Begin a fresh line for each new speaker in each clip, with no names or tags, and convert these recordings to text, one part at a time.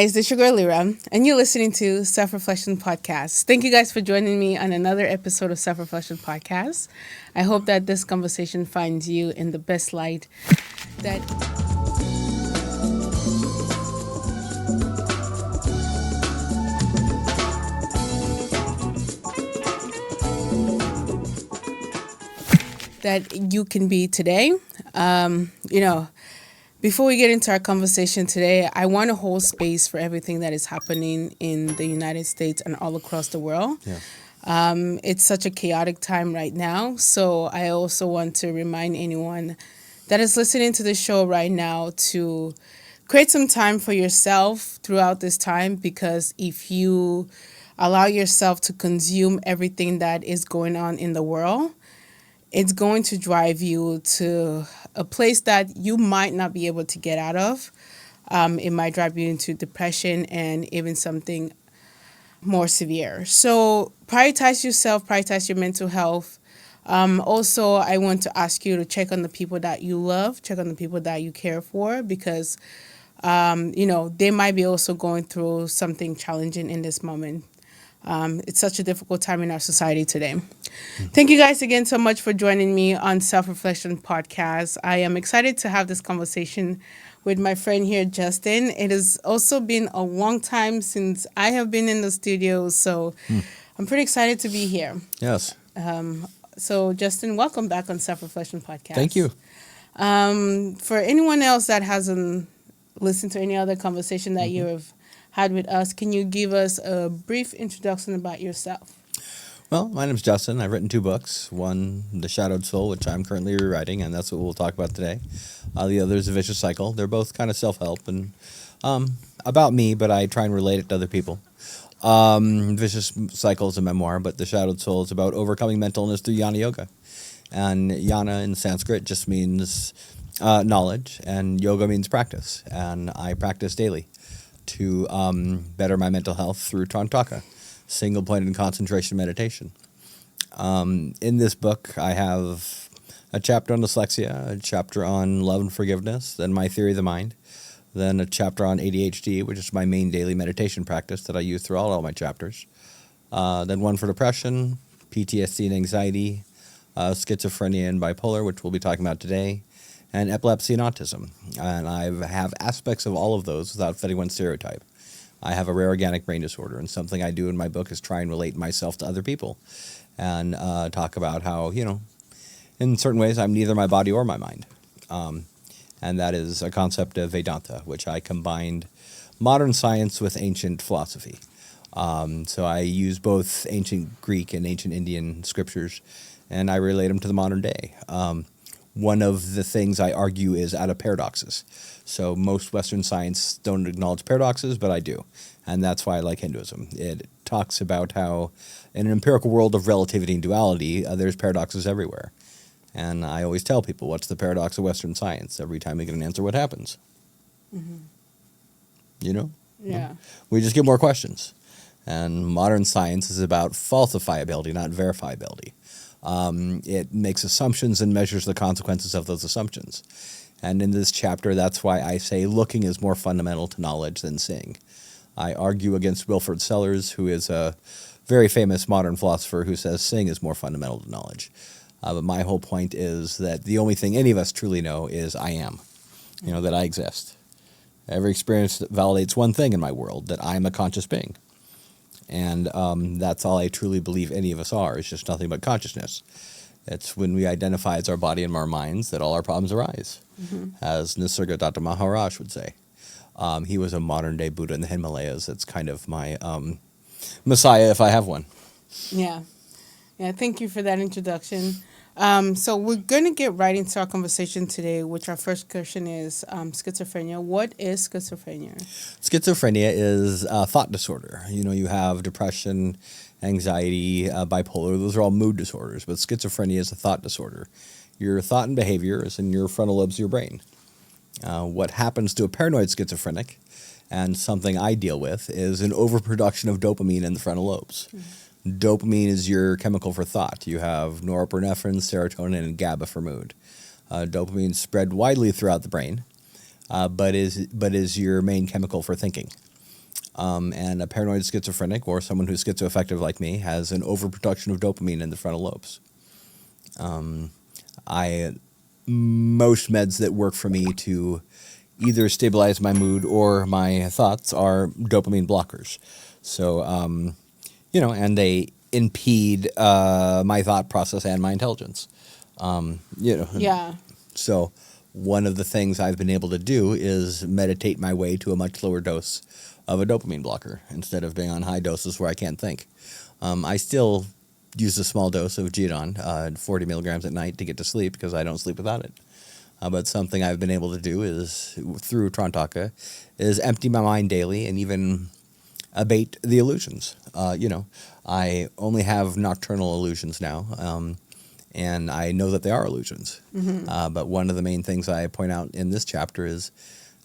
Guys, this is your girl Lira, and you're listening to Self-Reflection Podcast. Thank you guys for joining me on another episode of Self-Reflection Podcast. I hope that this conversation finds you in the best light that you can be today. Um, you know, Before we get into our conversation today, I want to hold space for everything that is happening in the United States and all across the world.
Yeah.
It's such a chaotic time right now. So I also want to remind anyone that is listening to the show right now to create some time for yourself throughout this time, because if you allow yourself to consume everything that is going on in the world, it's going to drive you to a place that you might not be able to get out of. It might drive you into depression and even something more severe. So prioritize yourself, prioritize your mental health. Also, I want to ask you to check on the people that you love, check on the people that you care for, because, they might be also going through something challenging in this moment. It's such a difficult time in our society today. Thank you guys again so much for joining me on Self-Reflection Podcast. I am excited to have this conversation with my friend here, Justin. It has also been a long time since I have been in the studio, so I'm pretty excited to be here.
Yes.
So, Justin, welcome back on Self-Reflection Podcast.
Thank you.
For anyone else that hasn't listened to any other conversation that you have had with us, can you give us a brief introduction about yourself?
Well, my name's Justin. I've written 2 books. One, The Shadowed Soul, which I'm currently rewriting, and that's what we'll talk about today. The other is A Vicious Cycle. They're both kind of self-help and about me, but I try and relate it to other people. Vicious Cycle is a memoir, but The Shadowed Soul is about overcoming mental illness through Jnana Yoga. And Jnana in Sanskrit just means knowledge, and yoga means practice. And I practice daily to better my mental health through Trantaka, single-pointed concentration meditation. In this book, I have a chapter on dyslexia, a chapter on love and forgiveness, then my theory of the mind, then a chapter on ADHD, which is my main daily meditation practice that I use throughout all my chapters, then one for depression, PTSD and anxiety, schizophrenia and bipolar, which we'll be talking about today, and epilepsy and autism. And I have aspects of all of those without fitting one stereotype. I have a rare organic brain disorder, and something I do in my book is try and relate myself to other people and talk about how, in certain ways I'm neither my body or my mind. And that is a concept of Vedanta, which I combined modern science with ancient philosophy. So I use both ancient Greek and ancient Indian scriptures, and I relate them to the modern day. One of the things I argue is out of paradoxes. So most Western science don't acknowledge paradoxes, but I do. And that's why I like Hinduism. It talks about how in an empirical world of relativity and duality, there's paradoxes everywhere. And I always tell people, what's the paradox of Western science? Every time we get an answer, what happens?
Yeah.
We just get more questions. And modern science is about falsifiability, not verifiability. It makes assumptions and measures the consequences of those assumptions. And in this chapter, that's why I say looking is more fundamental to knowledge than seeing. I argue against Wilfrid Sellars, who is a very famous modern philosopher who says seeing is more fundamental to knowledge. But my whole point is that the only thing any of us truly know is I am, that I exist. Every experience that validates one thing in my world, that I'm a conscious being. And that's all I truly believe any of us are, is just nothing but consciousness. It's when we identify as our body and our minds that all our problems arise, as Nisargadatta Maharaj would say. He was a modern-day Buddha in the Himalayas. It's kind of my messiah, if I have one.
Yeah. Thank you for that introduction. So we're going to get right into our conversation today, which our first question is schizophrenia. What is schizophrenia?
Schizophrenia is a thought disorder. You have depression, anxiety, bipolar. Those are all mood disorders, but schizophrenia is a thought disorder. Your thought and behavior is in your frontal lobes of your brain. What happens to a paranoid schizophrenic, and something I deal with, is an overproduction of dopamine in the frontal lobes. Dopamine is your chemical for thought. You have norepinephrine, serotonin, and GABA for mood. Dopamine is spread widely throughout the brain, but is your main chemical for thinking. And a paranoid schizophrenic or someone who's schizoaffective like me has an overproduction of dopamine in the frontal lobes. Most meds that work for me to either stabilize my mood or my thoughts are dopamine blockers. So, and they impede my thought process and my intelligence.
Yeah.
So one of the things I've been able to do is meditate my way to a much lower dose of a dopamine blocker instead of being on high doses where I can't think. I still use a small dose of Geodon, 40 milligrams at night to get to sleep because I don't sleep without it. But something I've been able to do is, through Trantaka, is empty my mind daily and even abate the illusions. I only have nocturnal illusions now, and I know that they are illusions. But one of the main things I point out in this chapter is,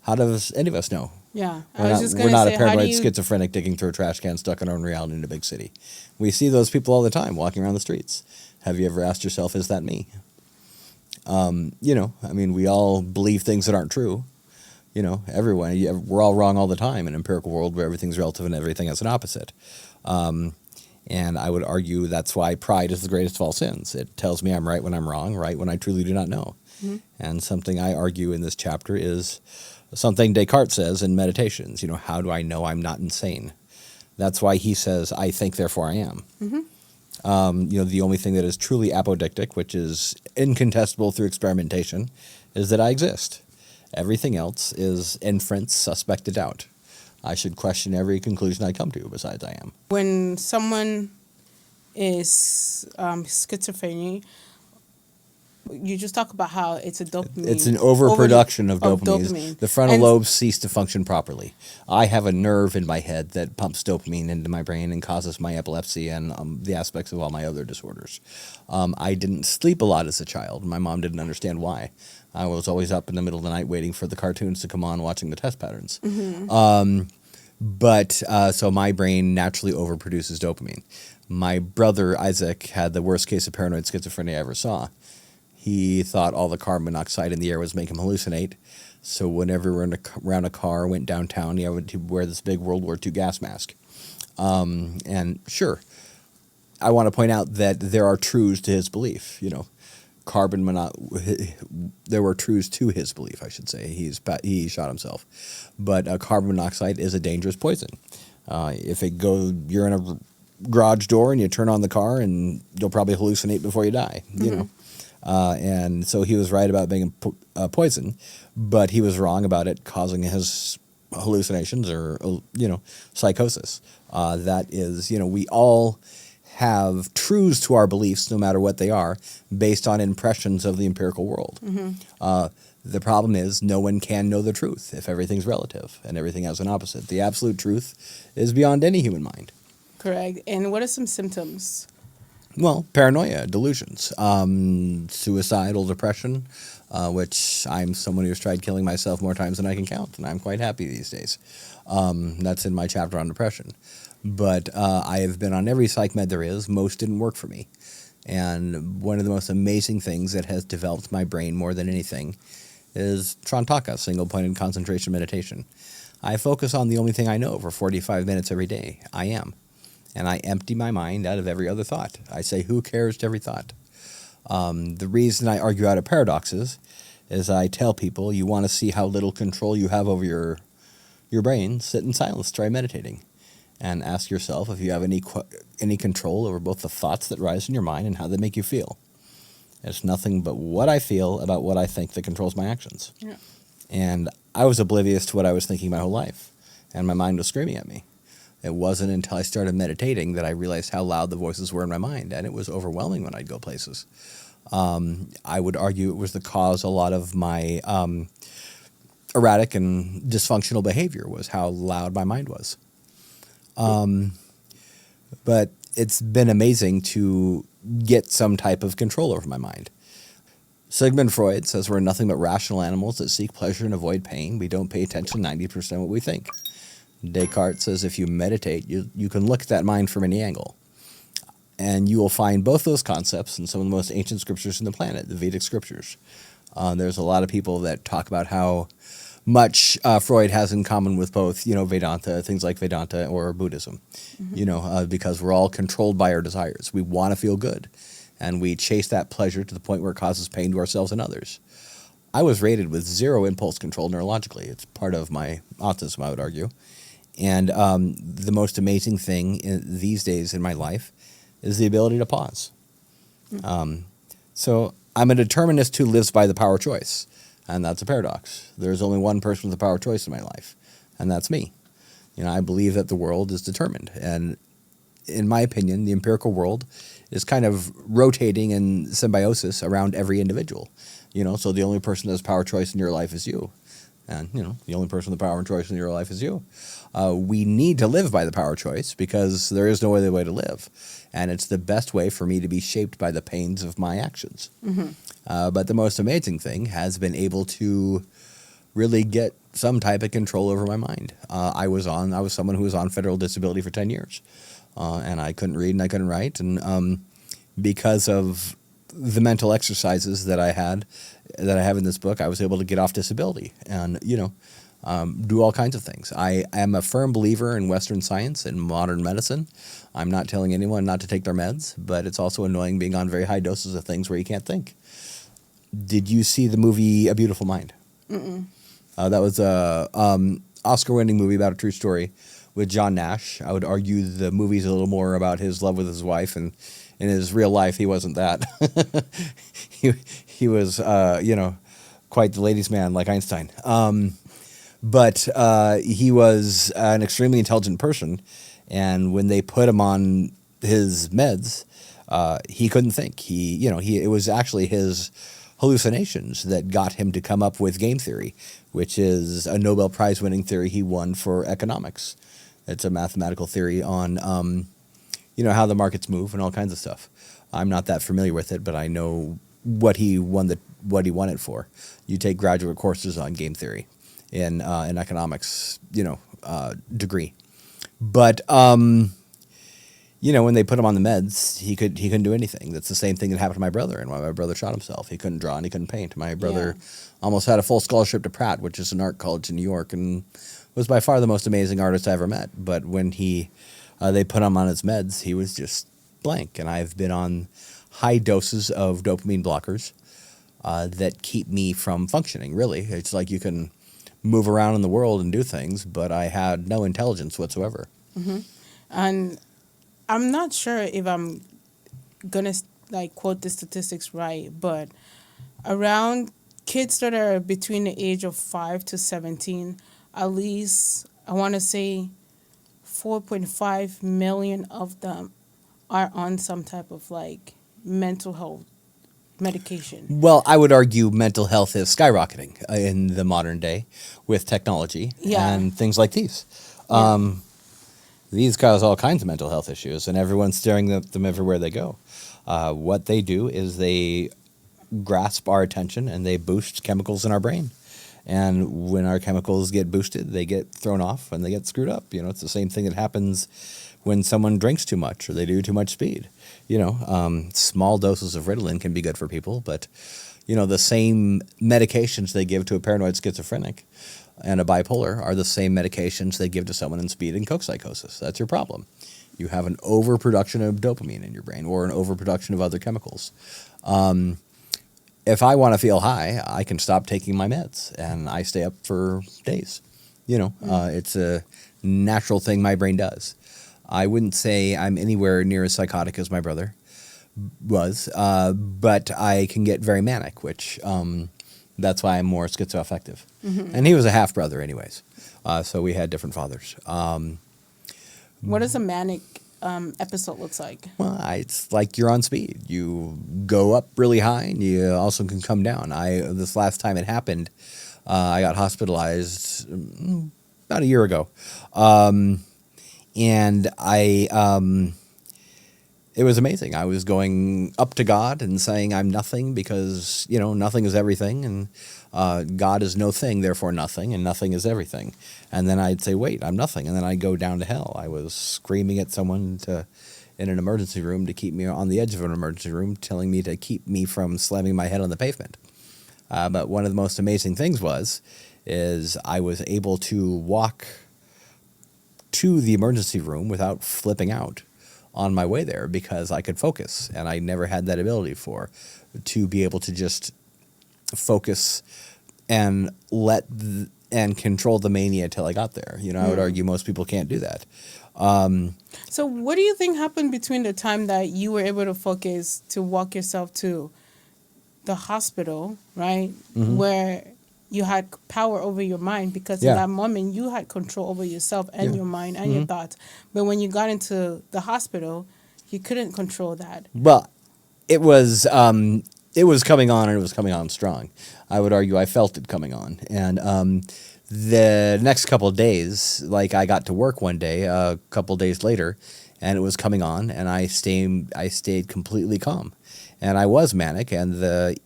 how does any of us know?
Yeah.
We're not a paranoid schizophrenic digging through a trash can stuck in our own reality in a big city. We see those people all the time walking around the streets. Have you ever asked yourself, is that me? We all believe things that aren't true. Everyone, we're all wrong all the time in an empirical world where everything's relative and everything has an opposite. And I would argue that's why pride is the greatest of all sins. It tells me I'm right when I'm wrong, right when I truly do not know. And something I argue in this chapter is something Descartes says in Meditations. How do I know I'm not insane? That's why he says, I think, therefore I am. The only thing that is truly apodictic, which is incontestable through experimentation, is that I exist. Everything else is inference, suspect to doubt. I should question every conclusion I come to besides I am.
When someone is schizophrenic, you just talk about how it's a dopamine.
It's an overproduction of dopamine. The frontal lobes cease to function properly. I have a nerve in my head that pumps dopamine into my brain and causes my epilepsy and the aspects of all my other disorders. I didn't sleep a lot as a child. My mom didn't understand why. I was always up in the middle of the night waiting for the cartoons to come on, watching the test patterns. So my brain naturally overproduces dopamine. My brother, Isaac, had the worst case of paranoid schizophrenia I ever saw. He thought all the carbon monoxide in the air was making him hallucinate. So whenever we were around a car, went downtown, he would wear this big World War II gas mask. And sure, I want to point out that there are truths to his belief. There were truths to his belief, I should say. He shot himself. But carbon monoxide is a dangerous poison. You're in a garage door and you turn on the car and you'll probably hallucinate before you die, and so he was right about being a poison, but he was wrong about it causing his hallucinations or, psychosis. That is, we all have truths to our beliefs, no matter what they are, based on impressions of the empirical world. The problem is no one can know the truth if everything's relative and everything has an opposite. The absolute truth is beyond any human mind.
Correct. And what are some symptoms?
Well, paranoia, delusions, suicidal depression, which I'm someone who's tried killing myself more times than I can count, and I'm quite happy these days. That's in my chapter on depression. But I have been on every psych med there is. Most didn't work for me. And one of the most amazing things that has developed my brain more than anything is Trantaka, single-pointed concentration meditation. I focus on the only thing I know for 45 minutes every day. I am. And I empty my mind out of every other thought. I say, who cares to every thought? The reason I argue out of paradoxes is I tell people, you want to see how little control you have over your brain, sit in silence, try meditating. And ask yourself if you have any control over both the thoughts that rise in your mind and how they make you feel. It's nothing but what I feel about what I think that controls my actions. Yeah. And I was oblivious to what I was thinking my whole life. And my mind was screaming at me. It wasn't until I started meditating that I realized how loud the voices were in my mind, and it was overwhelming when I'd go places. I would argue it was the cause a lot of my erratic and dysfunctional behavior was how loud my mind was. But it's been amazing to get some type of control over my mind. Sigmund Freud says we're nothing but rational animals that seek pleasure and avoid pain. We don't pay attention 90% what we think. Descartes says if you meditate, you can look at that mind from any angle. And you will find both those concepts in some of the most ancient scriptures in the planet, the Vedic scriptures. There's a lot of people that talk about how much Freud has in common with both, Vedanta, things like Vedanta or Buddhism, because we're all controlled by our desires. We want to feel good, and we chase that pleasure to the point where it causes pain to ourselves and others. I was rated with zero impulse control neurologically. It's part of my autism, I would argue. And the most amazing thing these days in my life is the ability to pause. So I'm a determinist who lives by the power of choice, and that's a paradox. There's only one person with the power of choice in my life, and that's me. I believe that the world is determined, and in my opinion, the empirical world is kind of rotating in symbiosis around every individual. So the only person that has power of choice in your life is you. And, the only person with the power of choice in your life is you. We need to live by the power of choice because there is no other way to live. And it's the best way for me to be shaped by the pains of my actions. But the most amazing thing has been able to really get some type of control over my mind. I was someone who was on federal disability for 10 years. And I couldn't read and I couldn't write. And because of the mental exercises that I have in this book, I was able to get off disability and, do all kinds of things. I am a firm believer in Western science and modern medicine. I'm not telling anyone not to take their meds, but it's also annoying being on very high doses of things where you can't think. Did you see the movie A Beautiful Mind?
Mm-mm.
That was a Oscar-winning movie about a true story with John Nash. I would argue the movie's a little more about his love with his wife, and in his real life, he wasn't that. he was, quite the ladies' man like Einstein. But he was an extremely intelligent person, and when they put him on his meds, he couldn't think. It was actually his hallucinations that got him to come up with game theory, which is a Nobel Prize-winning theory he won for economics. It's a mathematical theory on, how the markets move and all kinds of stuff. I'm not that familiar with it, but I know what he won it for. You take graduate courses on game theory in economics, degree. But when they put him on the meds, he couldn't do anything. That's the same thing that happened to my brother, and why my brother shot himself. He couldn't draw and he couldn't paint. My brother almost had a full scholarship to Pratt, which is an art college in New York, and was by far the most amazing artist I ever met. But when they put him on his meds, he was just blank. And I've been on high doses of dopamine blockers that keep me from functioning, really. It's like you can move around in the world and do things, but I had no intelligence whatsoever.
Mm-hmm. And I'm not sure if I'm going to quote the statistics right, but around kids that are between the age of 5 to 17, at least I want to say 4.5 million of them are on some type of mental health medication.
Well, I would argue mental health is skyrocketing in the modern day with technology and things like these. These cause all kinds of mental health issues, and everyone's staring at them everywhere they go. What they do is they grasp our attention and they boost chemicals in our brain. And when our chemicals get boosted, they get thrown off and they get screwed up. It's the same thing that happens when someone drinks too much or they do too much speed. Small doses of Ritalin can be good for people, but, the same medications they give to a paranoid schizophrenic and a bipolar are the same medications they give to someone in speed and coke psychosis. That's your problem. You have an overproduction of dopamine in your brain or an overproduction of other chemicals. If I want to feel high, I can stop taking my meds, and I stay up for days. It's a natural thing my brain does. I wouldn't say I'm anywhere near as psychotic as my brother was, but I can get very manic, which that's why I'm more schizoaffective. Mm-hmm. And he was a half-brother anyways, so we had different fathers.
What does a manic episode looks like?
Well, it's like you're on speed. You go up really high, and you also can come down. This last time it happened, I got hospitalized about a year ago, and it was amazing. I was going up to God and saying I'm nothing because nothing is everything, and God is no thing, therefore nothing, and nothing is everything. And then I'd say, wait, I'm nothing, and then I'd go down to hell. I was screaming at someone in an emergency room to keep me on the edge of an emergency room, telling me to keep me from slamming my head on the pavement. But one of the most amazing things is I was able to walk to the emergency room without flipping out on my way there because I could focus, and I never had that ability to be able to just focus and and control the mania till I got there. I would argue most people can't do that.
So what do you think happened between the time that you were able to focus to walk yourself to the hospital, right? Where you had power over your mind, because in that moment you had control over yourself and your mind and your thoughts. But when you got into the hospital, you couldn't control that.
Well, it was coming on, and it was coming on strong. I would argue I felt it coming on. And the next couple of days, like I got to work one day, a couple of days later, and it was coming on, and I stayed completely calm. And I was manic, and the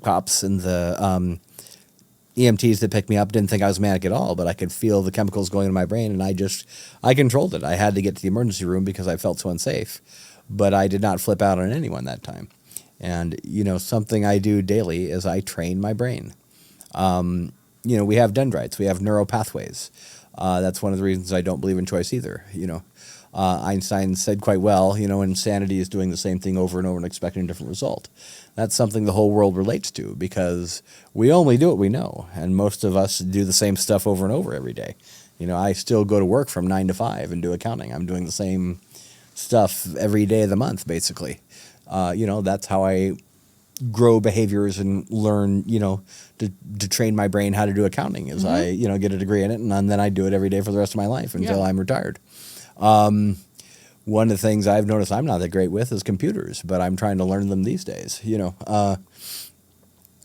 cops and the EMTs that picked me up didn't think I was manic at all, but I could feel the chemicals going in my brain, and I controlled it. I had to get to the emergency room because I felt so unsafe, but I did not flip out on anyone that time. And, something I do daily is I train my brain. We have dendrites, we have neural pathways. That's one of the reasons I don't believe in choice either. Einstein said quite well, insanity is doing the same thing over and over and expecting a different result. That's something the whole world relates to, because we only do what we know, and most of us do the same stuff over and over every day. I still go to work from 9 to 5 and do accounting. I'm doing the same stuff every day of the month, basically. That's how I grow behaviors and learn, to train my brain how to do accounting, is I, get a degree in it, and then I do it every day for the rest of my life until I'm retired. One of the things I've noticed I'm not that great with is computers, but I'm trying to learn them these days,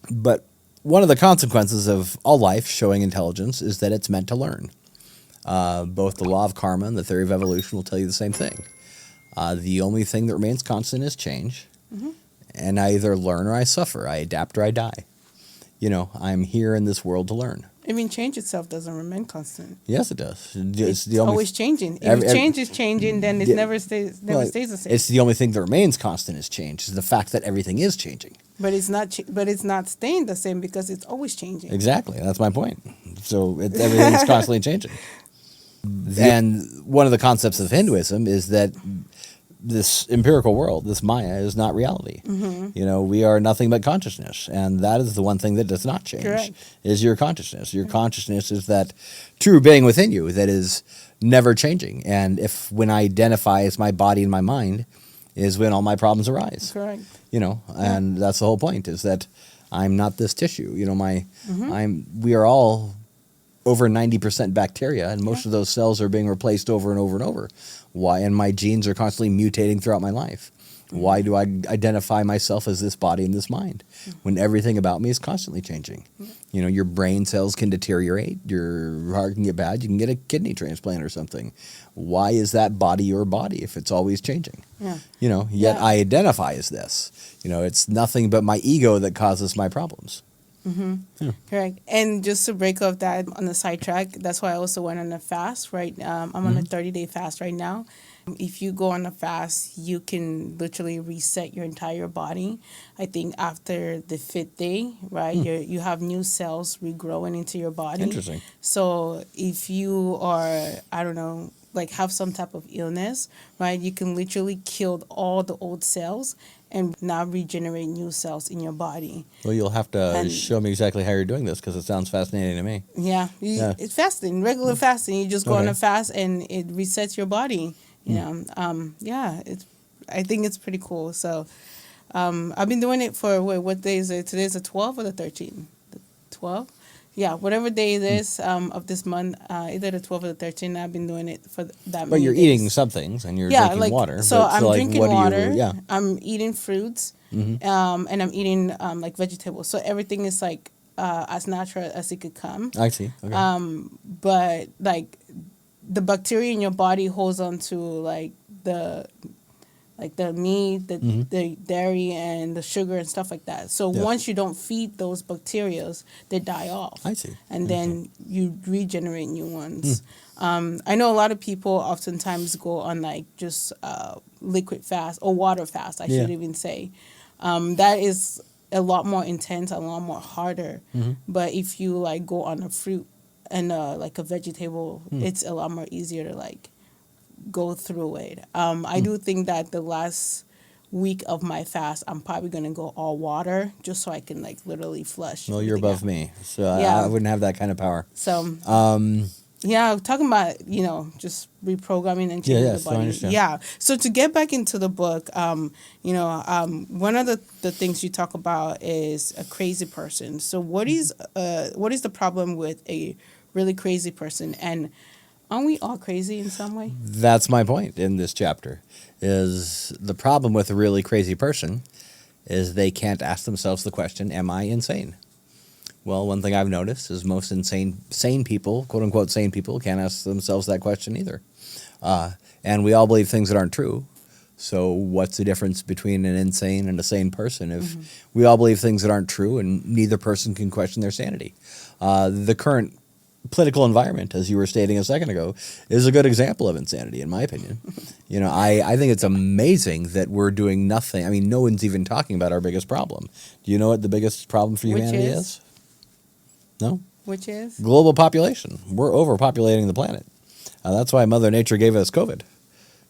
But one of the consequences of all life showing intelligence is that it's meant to learn. Both the law of karma and the theory of evolution will tell you the same thing. The only thing that remains constant is change. And I either learn or I suffer. I adapt or I die. I'm here in this world to learn.
I mean, change itself doesn't remain constant.
Yes, it does.
It's always changing. If change is changing, then it never stays the same.
It's the only thing that remains constant is change. Is the fact that everything is changing.
But it's not. But it's not staying the same because it's always changing.
Exactly. That's my point. So everything's constantly changing. And one of the concepts of Hinduism is that this empirical world, this Maya, is not reality. We are nothing but consciousness, and that is the one thing that does not change.
Correct.
Is your consciousness. Your consciousness is that true being within you that is never changing. And when I identify as my body and my mind, is when all my problems arise.
Correct.
And that's the whole point, is that I'm not this tissue. We are all over 90% bacteria, and most of those cells are being replaced over and over and over. Why? And my genes are constantly mutating throughout my life. Why do I identify myself as this body and this mind when everything about me is constantly changing? Your brain cells can deteriorate, your heart can get bad, you can get a kidney transplant or something. Why is that body your body if it's always changing? Yet I identify as this. It's nothing but my ego that causes my problems.
Correct. And just to break off that on the sidetrack, that's why I also went on a fast, right? I'm on a 30-day fast right now. If you go on a fast, you can literally reset your entire body. I think after the 5th day, right, you have new cells regrowing into your body.
Interesting.
So if you are, I don't know, like have some type of illness, right, you can literally kill all the old cells and now regenerate new cells in your body.
Well, you'll have to show me exactly how you're doing this, because it sounds fascinating to me.
Yeah. It's fasting, regular fasting. You just go on a fast and it resets your body. I think it's pretty cool. So I've been doing it for, what day is it? Today's the 12th or the 13th? The 12th? Yeah, whatever day it is of this month, either the 12th or the 13th, I've been doing it for that many
But you're
days.
eating some things, and you're drinking water.
So I'm drinking water.
Yeah.
I'm eating fruits, and I'm eating like vegetables. So everything is like as natural as it could come.
I see. Okay.
But like the bacteria in your body holds on to like the meat, the dairy, and the sugar and stuff like that. So once you don't feed those bacteria, they die off.
I see.
And then you regenerate new ones. I know a lot of people oftentimes go on like just liquid fast or water fast, I should even say. That is a lot more intense, a lot more harder. But if you like go on a fruit and like a vegetable, it's a lot more easier to like go through it. I do think that the last week of my fast, I'm probably gonna go all water just so I can like literally flush
Well, you're
everything
above
out.
me, so I
Yeah.
wouldn't have that kind of power.
So
Um,
yeah, talking about, just reprogramming and
yeah,
changing
yeah.
the
So I
body.
understand.
Yeah. So to get back into the book, one of the things you talk about is a crazy person. So what is the problem with a really crazy person? And aren't we all crazy in some way?
That's my point in this chapter. Is the problem with a really crazy person is they can't ask themselves the question, "Am I insane?" Well, one thing I've noticed is most sane people, quote unquote sane people, can't ask themselves that question either. And we all believe things that aren't true. So what's the difference between an insane and a sane person if we all believe things that aren't true and neither person can question their sanity? The current political environment, as you were stating a second ago, is a good example of insanity, in my opinion. I think it's amazing that we're doing nothing. I mean, no one's even talking about our biggest problem. Do you know what the biggest problem for
Which
humanity
is
is? No?
which is
Global population. We're overpopulating the planet. That's why Mother Nature gave us COVID.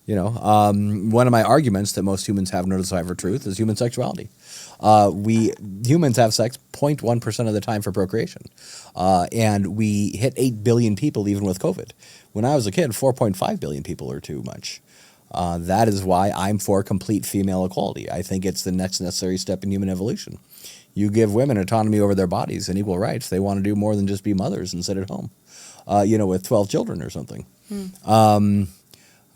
One of my arguments that most humans have no desire for truth is human sexuality. We humans have sex 0.1% of the time for procreation, and we hit 8 billion people even with COVID. When I was a kid, 4.5 billion people are too much. That is why I'm for complete female equality. I think it's the next necessary step in human evolution. You give women autonomy over their bodies and equal rights. They want to do more than just be mothers and sit at home, with 12 children or something.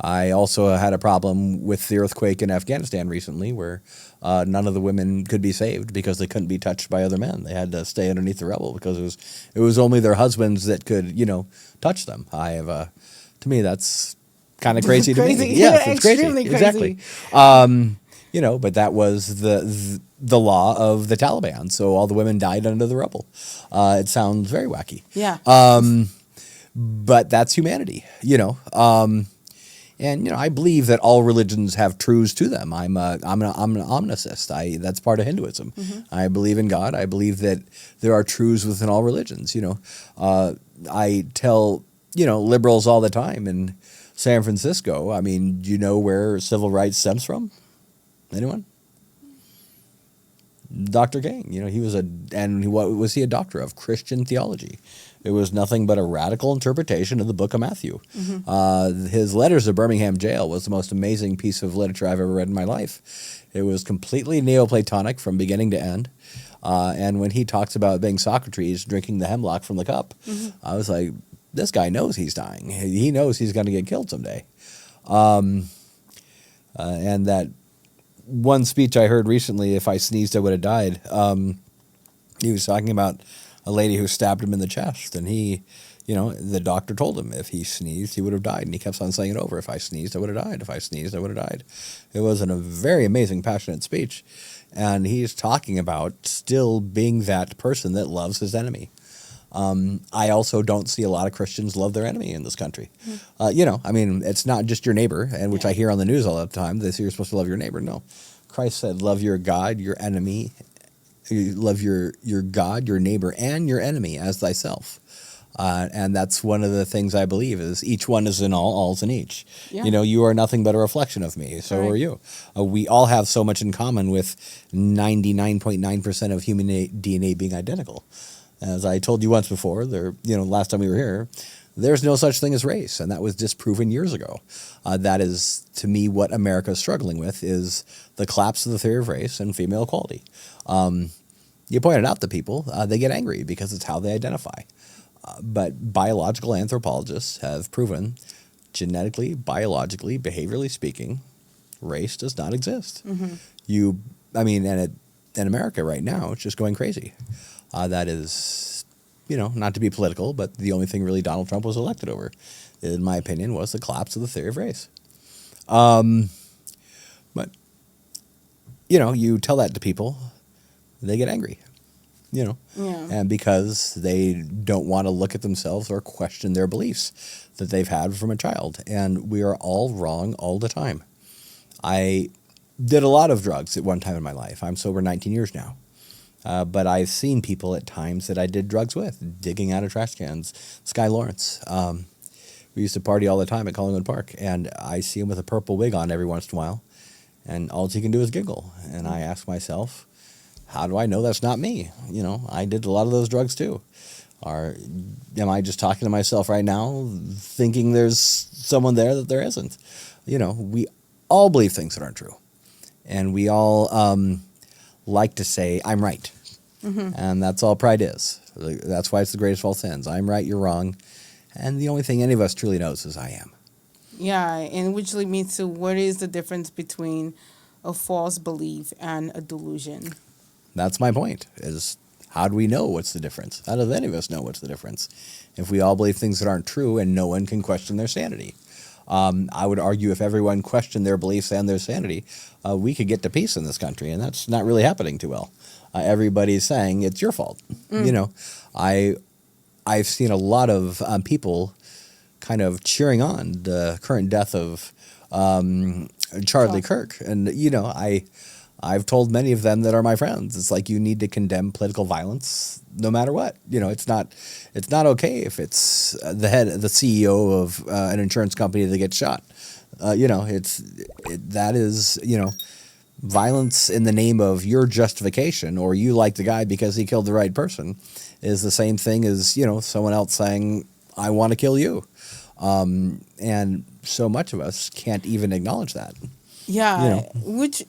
I also had a problem with the earthquake in Afghanistan recently where none of the women could be saved because they couldn't be touched by other men. They had to stay underneath the rubble because it was only their husbands that could, touch them. To me, that's kind of crazy to
crazy.
me. Yes, it's crazy.
Extremely
Exactly.
crazy.
But that was the law of the Taliban. So all the women died under the rubble. It sounds very wacky.
Yeah.
But that's humanity, and I believe that all religions have truths to them. I'm an omnicist. That's part of Hinduism. I believe in God. I believe that there are truths within all religions. I tell liberals all the time in San Francisco. I mean, do you know where civil rights stems from? Anyone? Dr. King. What was he a doctor of? Christian theology. It was nothing but a radical interpretation of the Book of Matthew. His letters to Birmingham jail was the most amazing piece of literature I've ever read in my life. It was completely Neoplatonic from beginning to end. And when he talks about being Socrates drinking the hemlock from the cup, I was like, this guy knows he's dying. He knows he's going to get killed someday. And that one speech I heard recently, if I sneezed, I would have died. He was talking about a lady who stabbed him in the chest, and the doctor told him if he sneezed, he would have died, and he kept on saying it over. If I sneezed, I would have died. If I sneezed, I would have died. It was a very amazing, passionate speech, and he's talking about still being that person that loves his enemy. I also don't see a lot of Christians love their enemy in this country. It's not just your neighbor, and which I hear on the news all the time. They say you're supposed to love your neighbor. No, Christ said, "Love your God, your enemy. You love your God, your neighbor, and your enemy as thyself." And that's one of the things I believe is each one is in all, all's in each.
Yeah.
You are nothing but a reflection of me. So
Correct.
are you. We all have so much in common with 99.9% of human DNA being identical. As I told you once before, last time we were here, there's no such thing as race, and that was disproven years ago. That is, to me, what America is struggling with is the collapse of the theory of race and female equality. You point it out to people, they get angry because it's how they identify. But biological anthropologists have proven, genetically, biologically, behaviorally speaking, race does not exist. In America right now, it's just going crazy. That is, not to be political, but the only thing really Donald Trump was elected over, in my opinion, was the collapse of the theory of race. But, you tell that to people, they get angry,
Yeah.
and because they don't want to look at themselves or question their beliefs that they've had from a child. And we are all wrong all the time. I did a lot of drugs at one time in my life. I'm sober 19 years now. But I've seen people at times that I did drugs with, digging out of trash cans. Sky Lawrence. We used to party all the time at Collingwood Park, and I see him with a purple wig on every once in a while, and all he can do is giggle. And I ask myself, how do I know that's not me? I did a lot of those drugs too. Am I just talking to myself right now, thinking there's someone there that there isn't? We all believe things that aren't true, and we all like to say, I'm right. And that's all pride is. That's why it's the greatest of all sins. I'm right, you're wrong. And the only thing any of us truly knows is I am.
Yeah, and which leads me to what is the difference between a false belief and a delusion?
That's my point, is how do we know what's the difference? How does any of us know what's the difference if we all believe things that aren't true and no one can question their sanity? I would argue if everyone questioned their beliefs and their sanity, we could get to peace in this country, and that's not really happening too well. Everybody's saying it's your fault. I've seen a lot of people kind of cheering on the current death of Charlie Kirk, and I've told many of them that are my friends, it's like you need to condemn political violence no matter what. It's not okay if it's the CEO of an insurance company that gets shot. That is violence in the name of your justification, or you like the guy because he killed the right person, is the same thing as someone else saying I want to kill you. And so much of us can't even acknowledge that.
Yeah, which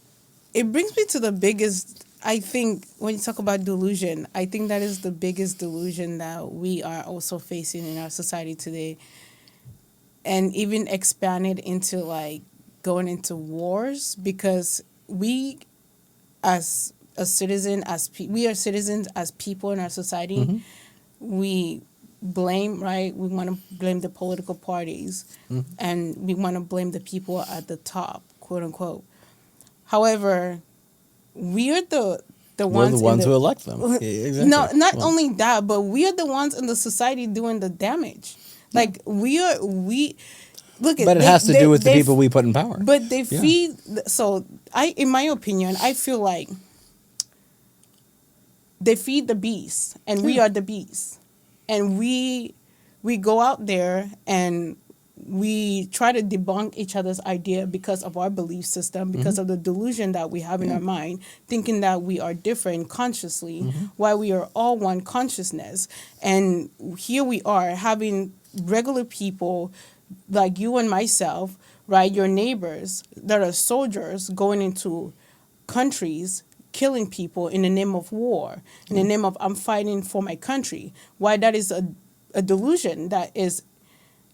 it brings me to the biggest, I think, when you talk about delusion, I think that is the biggest delusion that we are also facing in our society today. And even expanded into like going into wars, because we as a citizen, we are citizens as people in our society. We blame, right? We want to blame the political parties, and we want to blame the people at the top, quote unquote. However, we are the
We're
ones
the ones who elect them. Exactly.
No, not only that, but we are the ones in the society doing the damage. Like we look at.
But it has to do with the people we put in power.
But they feed. So in my opinion, I feel like they feed the beast, and we are the beast, and we go out there and we try to debunk each other's idea because of our belief system, because of the delusion that we have in our mind, thinking that we are different consciously, while we are all one consciousness. And here we are having regular people like you and myself, right, your neighbors that are soldiers going into countries, killing people in the name of war, in the name of I'm fighting for my country. Why that is a delusion, that is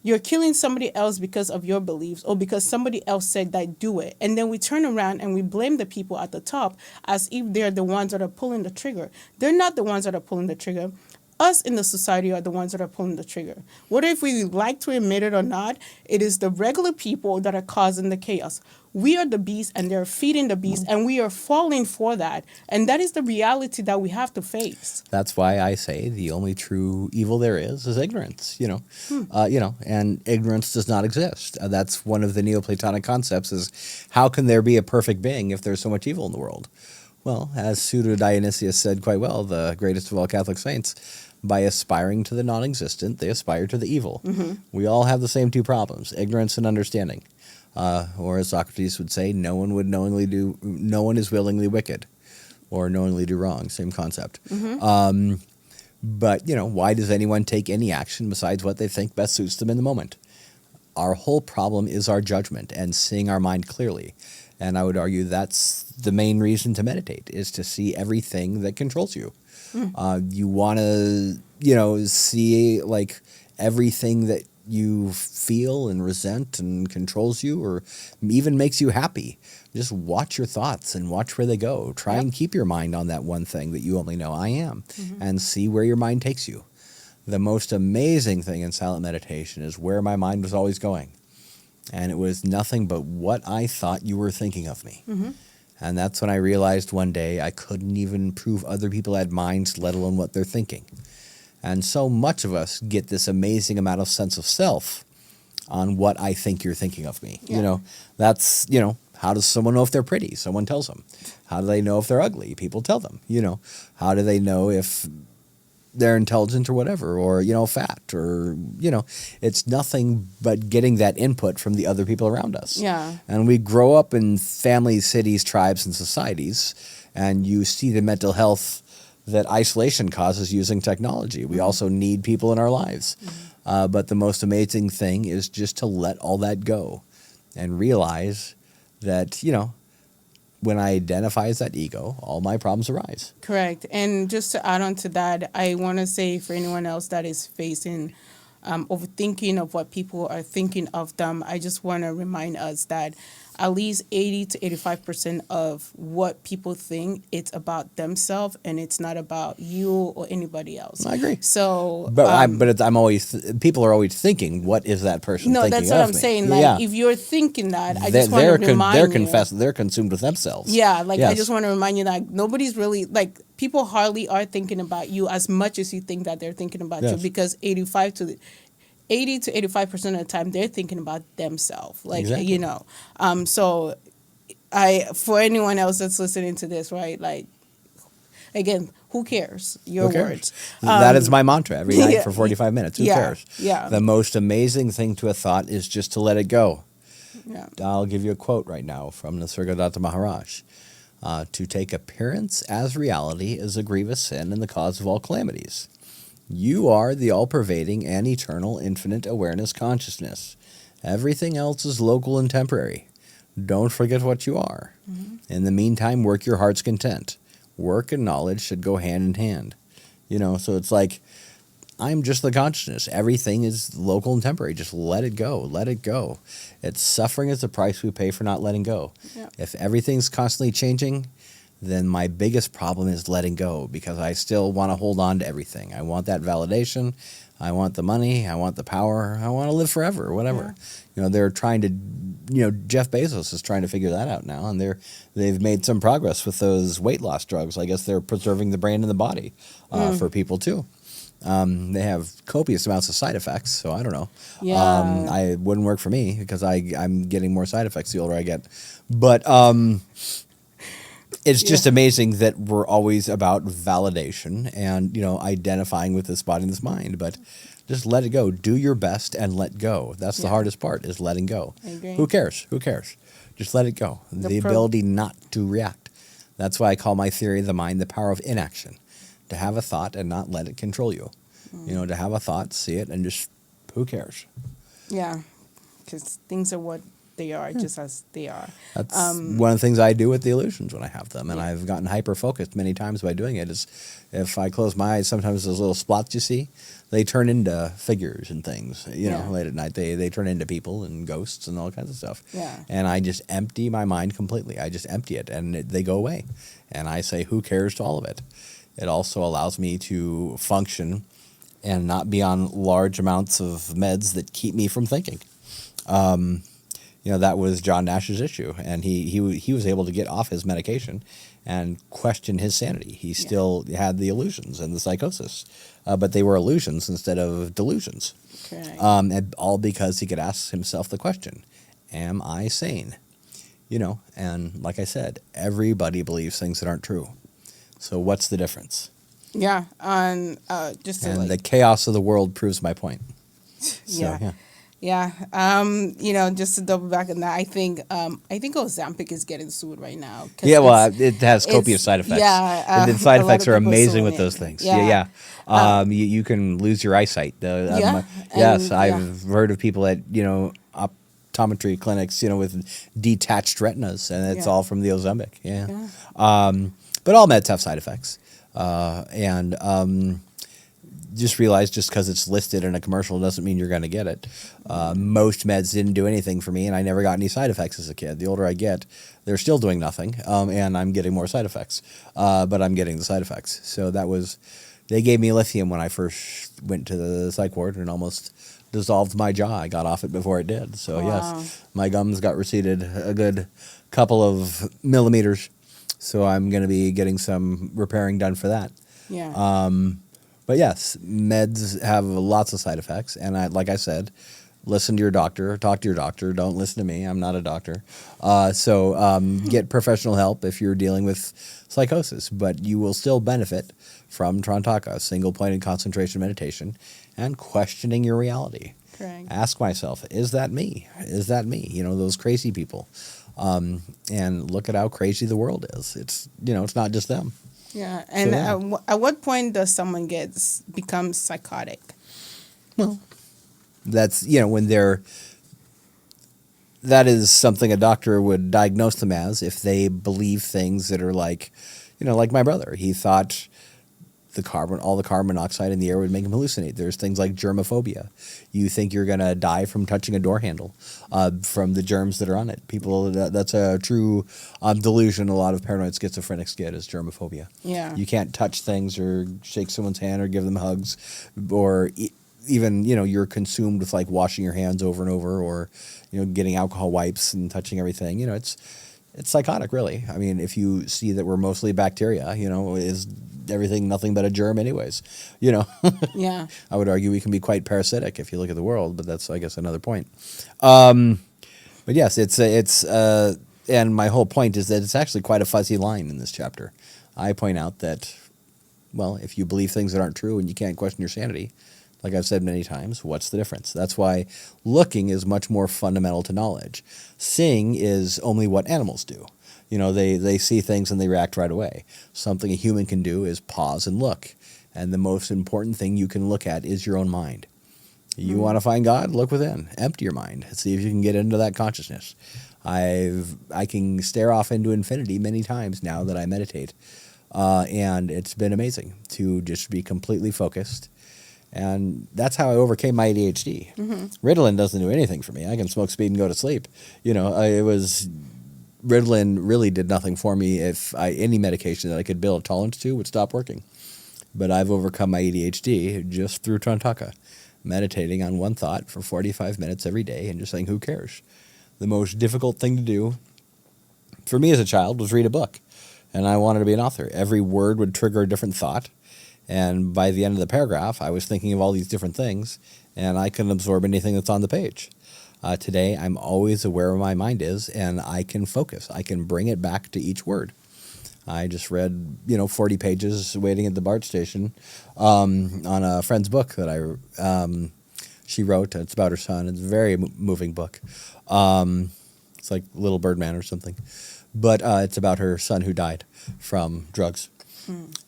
you're killing somebody else because of your beliefs, or because somebody else said that do it. And then we turn around and we blame the people at the top as if they're the ones that are pulling the trigger. They're not the ones that are pulling the trigger. Us in the society are the ones that are pulling the trigger. Whether if we like to admit it or not, it is the regular people that are causing the chaos. We are the beast and they're feeding the beast, and we are falling for that. And that is the reality that we have to face.
That's why I say the only true evil there is ignorance, and ignorance does not exist. That's one of the Neoplatonic concepts, is how can there be a perfect being if there's so much evil in the world? Well, as Pseudo Dionysius said quite well, the greatest of all Catholic saints, by aspiring to the non-existent, they aspire to the evil. We all have the same two problems, ignorance and understanding. Or as Socrates would say, no one is willingly wicked, or knowingly do wrong, same concept. But, why does anyone take any action besides what they think best suits them in the moment? Our whole problem is our judgment and seeing our mind clearly. And I would argue that's the main reason to meditate, is to see everything that controls you. You want to, see like everything that you feel and resent and controls you, or even makes you happy. Just watch your thoughts and watch where they go. Try and keep your mind on that one thing that you only know, I am, and see where your mind takes you. The most amazing thing in silent meditation is where my mind was always going. And it was nothing but what I thought you were thinking of me. And that's when I realized one day I couldn't even prove other people had minds, let alone what they're thinking. And so much of us get this amazing amount of sense of self on what I think you're thinking of me. That's, How does someone know if they're pretty? Someone tells them. How do they know if they're ugly? People tell them. How do they know if they're intelligent or whatever, or fat, or it's nothing but getting that input from the other people around us.
Yeah.
And we grow up in families, cities, tribes, and societies, and you see the mental health that isolation causes using technology. We also need people in our lives. But the most amazing thing is just to let all that go and realize that, when I identify as that ego, all my problems arise.
Correct. And just to add on to that, I want to say for anyone else that is facing overthinking of what people are thinking of them, I just want to remind us that at least 80 to 85% of what people think, it's about themselves and it's not about you or anybody else.
I agree.
So,
But I'm always people are always thinking, what is that person
no,
thinking
that's what
of
I'm
me?
saying. Like,
Yeah.
if you're thinking that, I
They're,
just want to remind
they're
you.
they're consumed with themselves.
Yeah, like I
Yes.
just want to remind you that nobody's really like people hardly are thinking about you as much as you think that they're thinking about you
Yes.
because 80 to 85% of the time they're thinking about themselves. Like
Exactly.
so I for anyone else that's listening to this, right? Like again, who cares? Your
Who cares?
words.
That is my mantra every night
yeah,
for 45 minutes. Who
yeah,
cares?
yeah.
The most amazing thing to a thought is just to let it go.
Yeah.
I'll give you a quote right now from Nisargadatta Maharaj. To take appearance as reality is a grievous sin and the cause of all calamities. You are the all-pervading and eternal infinite awareness consciousness. Everything else is local and temporary. Don't forget what you are. In the meantime, work your heart's content. Work and knowledge should go hand in hand. So it's like, I'm just the consciousness. Everything is local and temporary. Just let it go. Let it go. It's suffering is the price we pay for not letting go.
Yeah.
If everything's constantly changing, then my biggest problem is letting go because I still want to hold on to everything. I want that validation. I want the money. I want the power. I want to live forever, whatever. They're trying to, Jeff Bezos is trying to figure that out now, and they've made some progress with those weight loss drugs. I guess they're preserving the brain and the body for people too. They have copious amounts of side effects, so I don't know.
Yeah.
I wouldn't work for me because I'm getting more side effects the older I get. But it's just amazing that we're always about validation and identifying with this body and this mind. But just let it go. Do your best and let go. That's the hardest part is letting go.
I agree.
Who cares? Who cares? Just let it go. The ability not to react. That's why I call my theory of the mind the power of inaction. To have a thought and not let it control you. To have a thought, see it, and just, who cares?
Yeah, because things are what they are, just as they are.
That's one of the things I do with the illusions when I have them, and I've gotten hyper-focused many times by doing it, is if I close my eyes, sometimes those little spots you see, they turn into figures and things, late at night. They turn into people and ghosts and all kinds of stuff.
Yeah.
And I just empty my mind completely. I just empty it, and they go away. And I say, who cares to all of it? It also allows me to function and not be on large amounts of meds that keep me from thinking. That was John Nash's issue, and he was able to get off his medication and question his sanity. He still had the illusions and the psychosis, but they were illusions instead of delusions.
Correct.
And all because he could ask himself the question, am I sane? And like I said, everybody believes things that aren't true. So what's the difference?
Yeah, and just to
And the chaos of the world proves my point. So,
just to double back on that, I think Ozempic is getting sued right now.
Yeah, well, it has copious side effects.
Yeah,
and the side
a lot
effects
of
are
people
amazing
suing
with
it.
those things.
Yeah.
You can lose your eyesight. Yes, I've heard of people at optometry clinics, with detached retinas, and it's all from the Ozempic. Yeah. But all meds have side effects, and just realize just because it's listed in a commercial doesn't mean you're going to get it. Most meds didn't do anything for me, and I never got any side effects as a kid. The older I get, they're still doing nothing, and I'm getting more side effects. But I'm getting the side effects. So they gave me lithium when I first went to the psych ward and almost dissolved my jaw. I got off it before it did. So yes, my gums got receded a good couple of millimeters. So I'm going to be getting some repairing done for that.
Yeah.
But yes, meds have lots of side effects, and like I said, listen to your doctor, talk to your doctor. Don't listen to me. I'm not a doctor. Get professional help if you're dealing with psychosis, but you will still benefit from Trantaka, single-pointed concentration meditation, and questioning your reality.
Correct.
Ask myself, is that me? Is that me? Those crazy people. And look at how crazy the world is. It's not just them.
Yeah. And
yeah.
at what point does someone become psychotic?
Well, that's when that is something a doctor would diagnose them as if they believe things that are like my brother. He thought all the carbon monoxide in the air would make him hallucinate. There's things like germophobia. You think you're going to die from touching a door handle from the germs that are on it. That's a true delusion a lot of paranoid schizophrenics get, is germophobia.
Yeah.
You can't touch things or shake someone's hand or give them hugs, or even you're consumed with like washing your hands over and over, or getting alcohol wipes and touching everything. It's psychotic, really. I mean, if you see that we're mostly bacteria, is everything nothing but a germ anyways?
Yeah.
I would argue we can be quite parasitic if you look at the world, but that's, I guess, another point. But yes, and my whole point is that it's actually quite a fuzzy line in this chapter. I point out that, well, if you believe things that aren't true and you can't question your sanity, like I've said many times, what's the difference? That's why looking is much more fundamental to knowledge. Seeing is only what animals do. They see things and they react right away. Something a human can do is pause and look. And the most important thing you can look at is your own mind. You want to find God? Look within. Empty your mind. See if you can get into that consciousness. I can stare off into infinity many times now that I meditate. And it's been amazing to just be completely focused. And that's how I overcame my ADHD. Mm-hmm. Ritalin doesn't do anything for me. I can smoke speed and go to sleep. Ritalin really did nothing for me. Any medication that I could build a tolerance to would stop working. But I've overcome my ADHD just through Trantaka, meditating on one thought for 45 minutes every day and just saying, who cares? The most difficult thing to do for me as a child was read a book. And I wanted to be an author. Every word would trigger a different thought. And by the end of the paragraph, I was thinking of all these different things, and I couldn't absorb anything that's on the page. Today, I'm always aware where my mind is, and I can focus. I can bring it back to each word. I just read, 40 pages waiting at the BART station on a friend's book that she wrote. It's about her son. It's a very moving book. It's like Little Birdman or something. But it's about her son who died from drugs.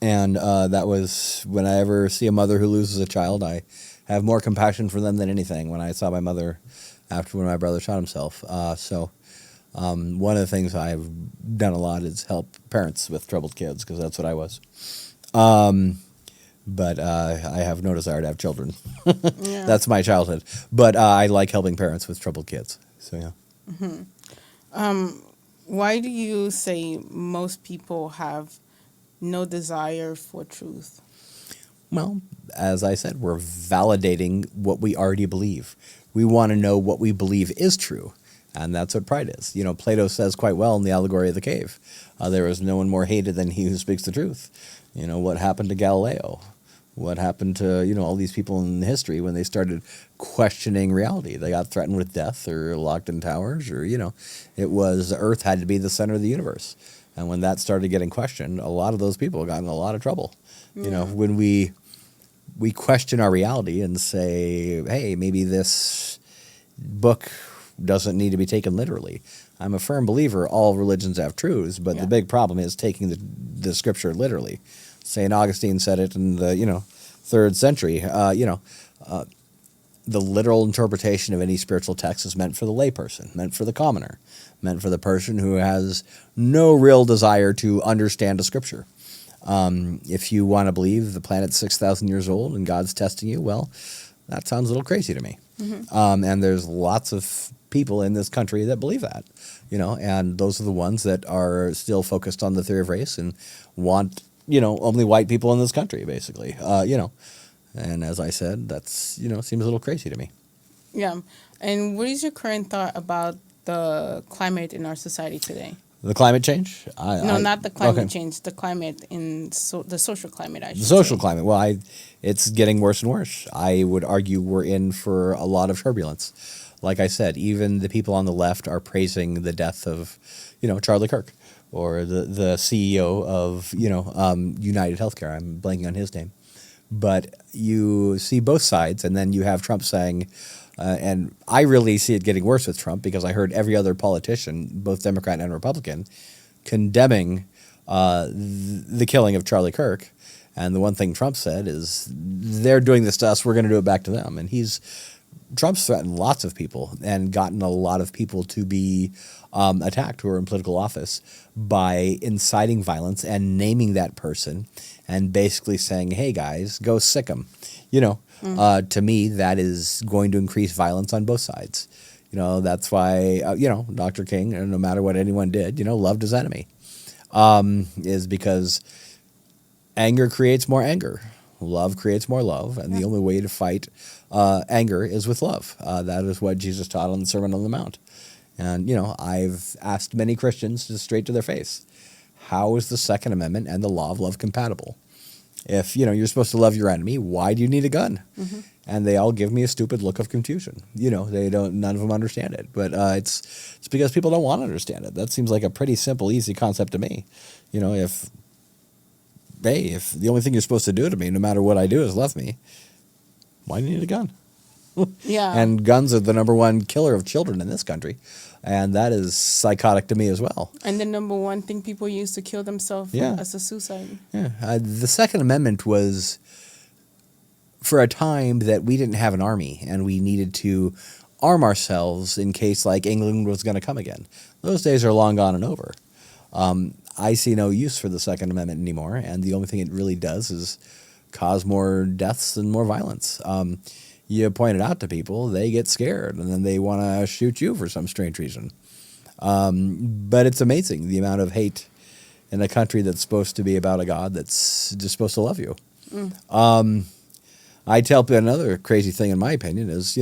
And that was, when I ever see a mother who loses a child, I have more compassion for them than anything. When I saw my mother after when my brother shot himself. One of the things I've done a lot is help parents with troubled kids, because that's what I was. But I have no desire to have children. Yeah. That's my childhood. But I like helping parents with troubled kids. So, yeah.
Mm-hmm. Why do you say most people have no desire for truth?
Well, as I said, we're validating what we already believe. We want to know what we believe is true, and that's what pride is. Plato says quite well in the allegory of the cave, there is no one more hated than he who speaks the truth. What happened to Galileo? What happened to, all these people in history when they started questioning reality? They got threatened with death or locked in towers, or, it was the earth had to be the center of the universe. And when that started getting questioned, a lot of those people got in a lot of trouble. Yeah. When we question our reality and say, hey, maybe this book doesn't need to be taken literally. I'm a firm believer all religions have truths, but the big problem is taking the scripture literally. St. Augustine said it in the 3rd century. The literal interpretation of any spiritual text is meant for the layperson, meant for the commoner, meant for the person who has no real desire to understand a scripture. If you want to believe the planet's 6,000 years old and God's testing you, well, that sounds a little crazy to me. Mm-hmm. And there's lots of people in this country that believe that, and those are the ones that are still focused on the theory of race and want, only white people in this country, basically, And as I said, that's, seems a little crazy to me.
Yeah. And what is your current thought about the climate in our society today?
The climate change?
No, not the climate
Okay.
change. The climate the social climate, I
The
should
social
say.
climate. Well, it's getting worse and worse. I would argue we're in for a lot of turbulence. Like I said, even the people on the left are praising the death of, Charlie Kirk, or the CEO of, United Healthcare. I'm blanking on his name. But you see both sides, and then you have Trump saying, and I really see it getting worse with Trump because I heard every other politician, both Democrat and Republican, condemning the killing of Charlie Kirk. And the one thing Trump said is, they're doing this to us, we're going to do it back to them. And Trump's threatened lots of people and gotten a lot of people to be attacked who are in political office by inciting violence and naming that person and basically saying, hey guys, go sick them. To me, that is going to increase violence on both sides. That's why, Dr. King, no matter what anyone did, loved his enemy. Is because anger creates more anger. Love creates more love. And the only way to fight anger is with love. That is what Jesus taught on the Sermon on the Mount. And, I've asked many Christians just straight to their face, how is the Second Amendment and the law of love compatible? If, you're supposed to love your enemy, why do you need a gun? Mm-hmm. And they all give me a stupid look of confusion. None of them understand it. But it's because people don't want to understand it. That seems like a pretty simple, easy concept to me. If the only thing you're supposed to do to me, no matter what I do, is love me, why do you need a gun?
Yeah.
And guns are the number one killer of children in this country. And that is psychotic to me as well.
And the number one thing people use to kill themselves as a suicide.
Yeah. The Second Amendment was for a time that we didn't have an army and we needed to arm ourselves in case like England was going to come again. Those days are long gone and over. I see no use for the Second Amendment anymore. And the only thing it really does is cause more deaths and more violence. You point it out to people, they get scared, and then they want to shoot you for some strange reason. But it's amazing the amount of hate in a country that's supposed to be about a God that's just supposed to love you. I tell people another crazy thing, in my opinion, is,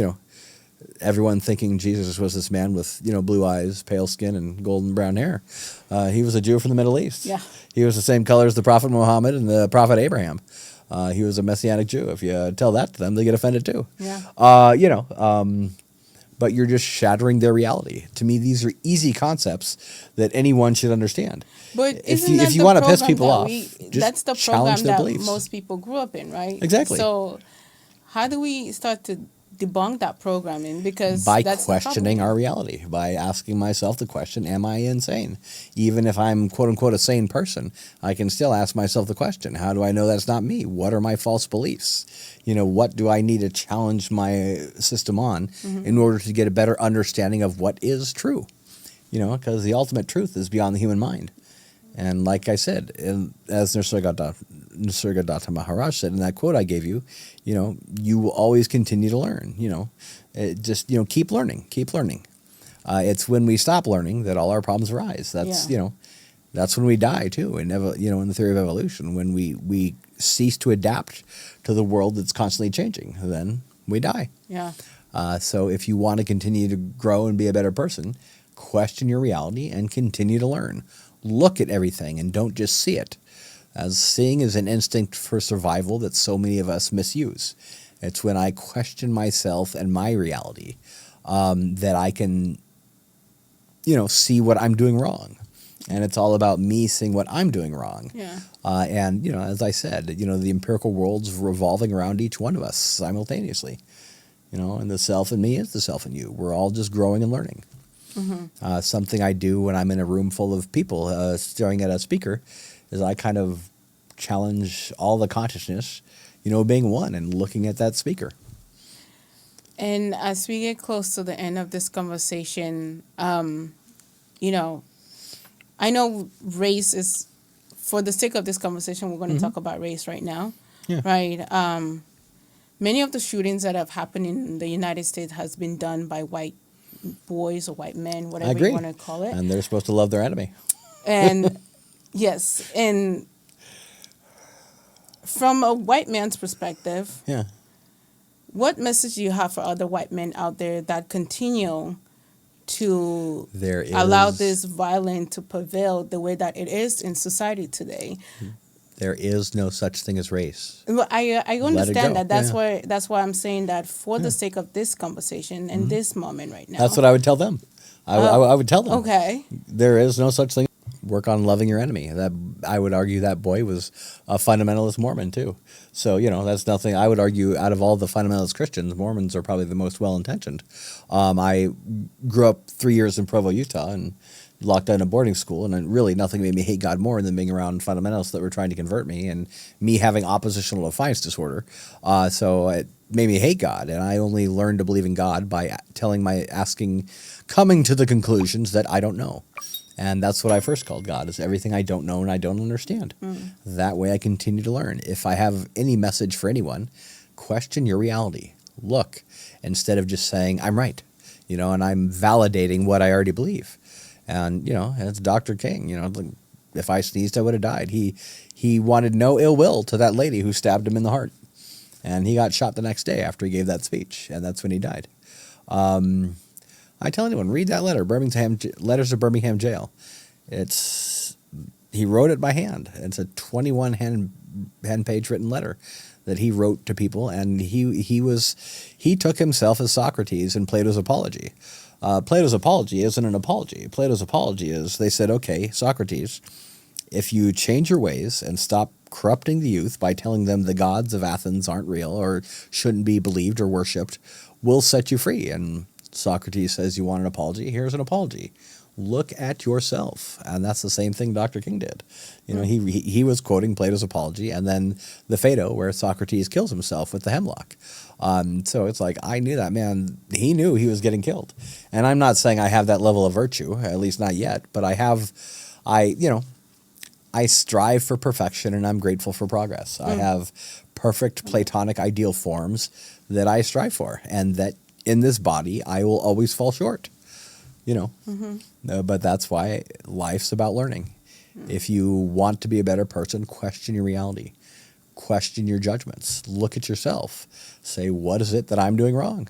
everyone thinking Jesus was this man with, blue eyes, pale skin, and golden brown hair. He was a Jew from the Middle East.
Yeah.
He was the same color as the Prophet Muhammad and the Prophet Abraham. He was a Messianic Jew. If you tell that to them, they get offended too.
Yeah.
But you're just shattering their reality. To me, these are easy concepts that anyone should understand.
But
If you want to piss people off,
that's the
challenge
program
their
that
beliefs.
most people grew up in, right?
Exactly.
So how do we start to debunk that programming? Because
By
that's
questioning our reality, by asking myself the question, am I insane? Even if I'm quote unquote a sane person, I can still ask myself the question, how do I know that's not me? What are my false beliefs? What do I need to challenge my system on in order to get a better understanding of what is true? Because the ultimate truth is beyond the human mind. And like I said, as Nisargadatta Maharaj said in that quote I gave you, you will always continue to learn. Keep learning, keep learning. It's when we stop learning that all our problems arise. That's that's when we die too. In the theory of evolution, when we cease to adapt to the world that's constantly changing, then we die.
Yeah.
So if you want to continue to grow and be a better person, question your reality and continue to learn. Look at everything and don't just see it. As seeing is an instinct for survival that so many of us misuse. It's when I question myself and my reality that I can, see what I'm doing wrong. And it's all about me seeing what I'm doing wrong.
Yeah.
And, as I said, the empirical world's revolving around each one of us simultaneously. And the self in me is the self in you. We're all just growing and learning. Mm-hmm. Something I do when I'm in a room full of people staring at a speaker is I kind of challenge all the consciousness, being one and looking at that speaker.
And as we get close to the end of this conversation, I know race is, for the sake of this conversation, we're going to talk about race right now.
Yeah.
Right? Many of the shootings that have happened in the United States has been done by white boys or white men, whatever you want to call it.
And they're supposed to love their enemy.
And yes, and from a white man's perspective, what message do you have for other white men out there that continue to
There
allow
is
this violence to prevail the way that it is in society today.
there is no such thing as race.
Well, I
Let it
understand
go.
that.
Yeah.
That's why I'm saying that for the
Yeah.
sake of this conversation and this moment right
That's
now.
what I would tell them. I would tell them
Okay.
there is no such thing. Work on loving your enemy. That I would argue that boy was a fundamentalist Mormon too. So that's nothing. I would argue out of all the fundamentalist Christians, Mormons are probably the most well intentioned. I grew up 3 years in Provo, Utah, and locked down in a boarding school, and then really nothing made me hate God more than being around fundamentalists that were trying to convert me, and me having oppositional defiance disorder. So it made me hate God, and I only learned to believe in God by coming to the conclusions that I don't know. And that's what I first called God, is everything I don't know and I don't understand. That way I continue to learn. If I have any message for anyone, question your reality. Look, instead of just saying, I'm right, and I'm validating what I already believe. And, it's Dr. King, like, if I sneezed, I would have died. He wanted no ill will to that lady who stabbed him in the heart. And he got shot the next day after he gave that speech, and that's when he died. I tell anyone, read that letter, Letters of Birmingham Jail. He wrote it by hand. It's a 21 hand page written letter that he wrote to people, and he took himself as Socrates in Plato's Apology. Plato's Apology isn't an apology. Plato's Apology is, they said, okay, Socrates, if you change your ways and stop corrupting the youth by telling them the gods of Athens aren't real or shouldn't be believed or worshipped, we'll set you free. And Socrates says, you want an apology? Here's an apology. Look at yourself. And that's the same thing Dr. King did. He was quoting Plato's Apology, and then the Phaedo, where Socrates kills himself with the hemlock. So it's like, I knew that man. He knew he was getting killed. And I'm not saying I have that level of virtue, at least not yet, but I strive for perfection, and I'm grateful for progress. I have perfect Platonic ideal forms that I strive for, and that in this body, I will always fall short, But that's why life's about learning. If you want to be a better person, question your reality. Question your judgments. Look at yourself. Say, what is it that I'm doing wrong?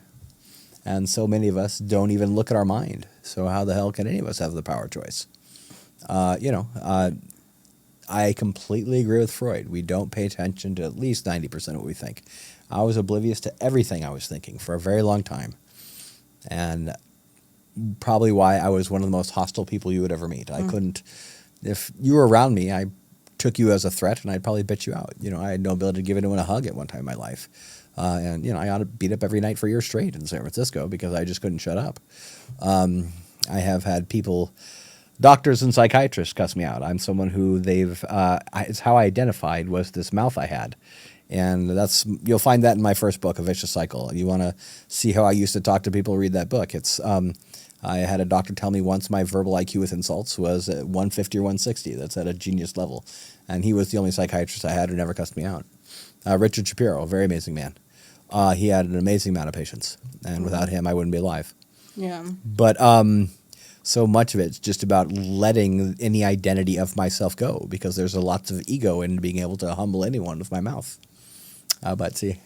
And so many of us don't even look at our mind. So how the hell can any of us have the power of choice? I completely agree with Freud. We don't pay attention to at least 90% of what we think. I was oblivious to everything I was thinking for a very long time. And probably why I was one of the most hostile people you would ever meet. I couldn't, if you were around me, I took you as a threat, and I'd probably bit you out. I had no ability to give anyone a hug at one time in my life. And I ought to beat up every night for years straight in San Francisco because I just couldn't shut up. I have had doctors and psychiatrists cuss me out. I'm someone who it's how I identified was this mouth I had. And you'll find that in my first book, A Vicious Cycle. You want to see how I used to talk to people, read that book. I had a doctor tell me once my verbal IQ with insults was at 150 or 160. That's at a genius level. And he was the only psychiatrist I had who never cussed me out. Richard Shapiro, a very amazing man. He had an amazing amount of patience. And without him, I wouldn't be alive.
Yeah.
But so much of it's just about letting any identity of myself go, because there's lots of ego in being able to humble anyone with my mouth. But see,